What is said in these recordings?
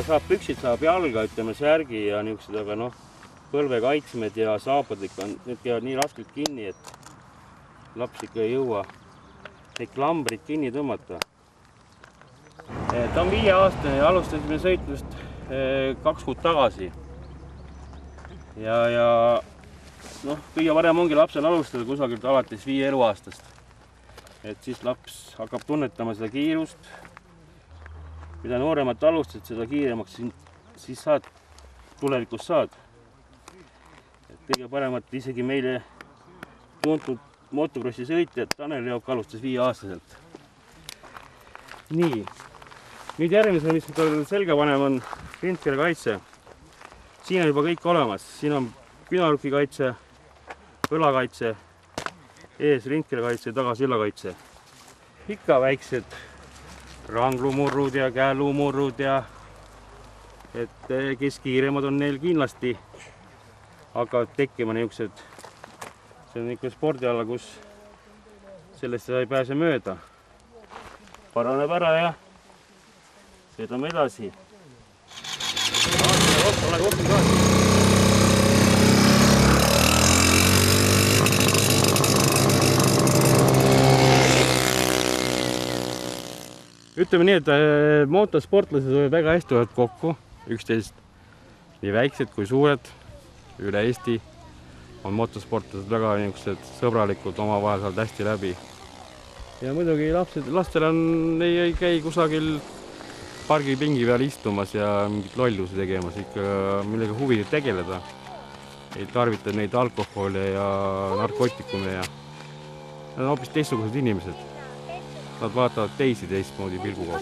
saab püksid, saab jalga, ütleme särgi ja niisugused, aga noh, põlvekaitsmed ja saapad ikka, need käivad nii raskelt kinni, et laps ikka ei jõua neid klambrid kinni tõmmata. Ta on 5-aastane ja alustasime sõitlust 2 kuud tagasi. Ja noh, kõige parem ongi lapsel alustada kusagilt alates 5 eluaastast. Et siis laps hakkab tunnetama seda kiirust. Mida nooremat alustad, seda kiiremaks siis tulevikus saad. Et kõige paremat isegi meile tuntud motocrossi sõitjad Tanel Jook alustas 5-aastaselt. Nii, nüüd järgmisel, mis selga panem, on rindkeelekaitse. Siin on juba kõik olemas. Siin on künaruki kaitse, põlakaitse, ees rindkeelekaitse ja taga sillakaitse. Ikka väiksed ranglumurrud ja käelumurrud ja et kes kiiremad on neil kindlasti hakkavad tekkima niisugused. See on ikka spordiala, kus sellest ei pääse mööda. Paraneb ära ja sõidame edasi. Ütleme nii, et motosportlased võivad väga hästi võtta kokku üksteist, nii väiksed kui suured üle Eesti on motosportlased väga niisugused sõbralikud, omavahel saavad hästi läbi. Ja muidugi lastel ei käi kusagil pargipingi peal istumas ja mingit lollusi tegemas, ikka millega huvi tegeleda. Ei tarvita neid alkoholi ja narkootikume ja nad on hoopis teistsugused inimesed. Nad vaatavad teistmoodi pilguga.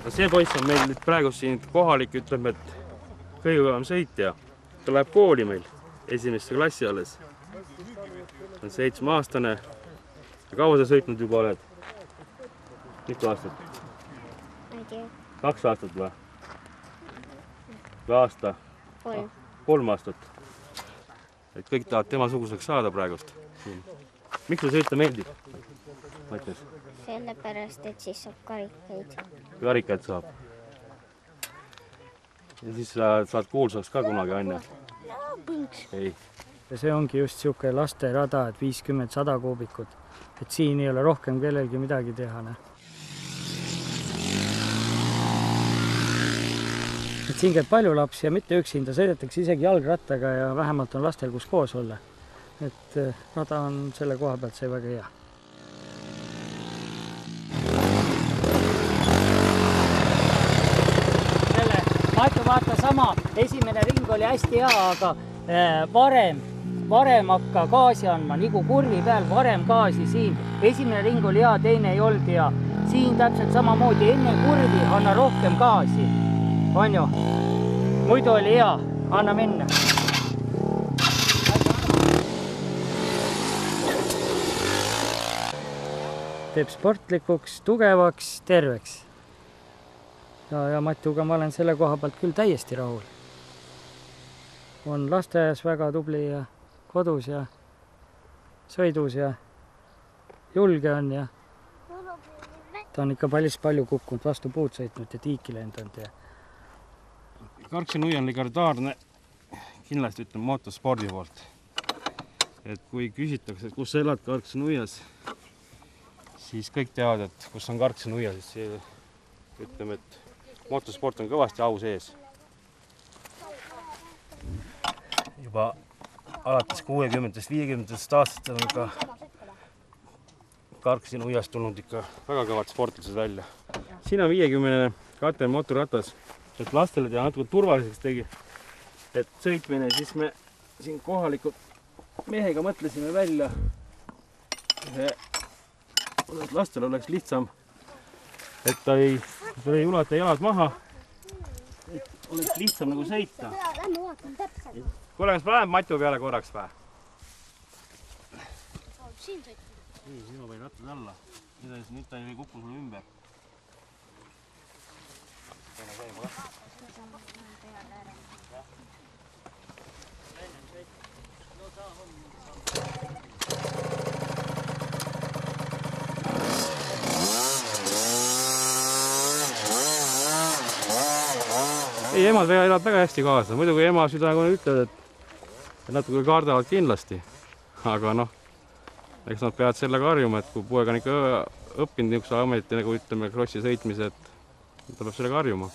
See poiss on meil praegu siin kohalik, ütleme, et kõige kõvem sõitja. Ta läheb kooli meil, esimesse klassi alles. On 7-aastane. Kaua sa sõitnud juba oled? Mitu aastat? 2 aastat või? Aasta? 3 aastat. Et kõik tahavad tema suguseks saada praegust. Miks sa sõita meeldib? Sellepärast, et siis saab karikaid. Karikaid saab. Ja siis saad kuulsaks ka kunagi, Anja? Ei. Ja see ongi just siuke lasterada, et 50-100 kuubikut. Et siin ei ole rohkem kellelgi midagi teha. Et siin käib palju lapsi ja mitte üksinda, sõidetakse isegi jalgrattaga ja vähemalt on lastel kus koos olla. Et rada on selle koha pealt see väga hea. Matu vaata sama, esimene ring oli hästi hea, aga varem hakka gaasi andma, nagu kurvi peal, varem gaasi siin. Esimene ring oli hea, teine ei olnud hea. Siin täpselt samamoodi, enne kurvi anna rohkem gaasi. On ju? Muidu oli hea, anna minna. Teeb sportlikuks, tugevaks, terveks. Ja Matuga ma olen selle koha pealt küll täiesti rahul. On lasteaias väga tubli ja kodus ja sõidus ja julge on ja ta on ikka palju kukkunud, vastu puud sõitnud ja tiiki lendanud. Karksi nui on legendaarne, kindlasti ütleme motospordi poolt. Et kui küsitakse, et kus sa elad Karksi nuias, siis kõik teavad, et kus on Karksi nuia, siis ütleme, et motosport on kõvasti au sees. Juba alates 60-50 aastast on ka Karksi nuiast tulnud ikka väga kõvad sportlased välja. Siin on 50 KTM motorratas, et lastele teha natuke turvaliseks tegi. Et sõitmine, siis me siin kohalikud mehega mõtlesime välja, et lastel oleks lihtsam, et ta ei ulata jalad maha, et oleks lihtsam nagu sõita. Kuule, kas paneb Matu peale korraks või? Siin sõita. Nii, siin ma panin rattad alla. Nüüd ta ei kukku sulle ümber. ei, emad elavad väga hästi kaasa, muidugi ema südamekohane ütleb, et natuke kardavad kindlasti, aga noh, eks nad peavad sellega harjuma, et kui poeg on ikka õppinud niisuguse ameti nagu ütleme krossi sõitmise, et ta peab sellega harjuma.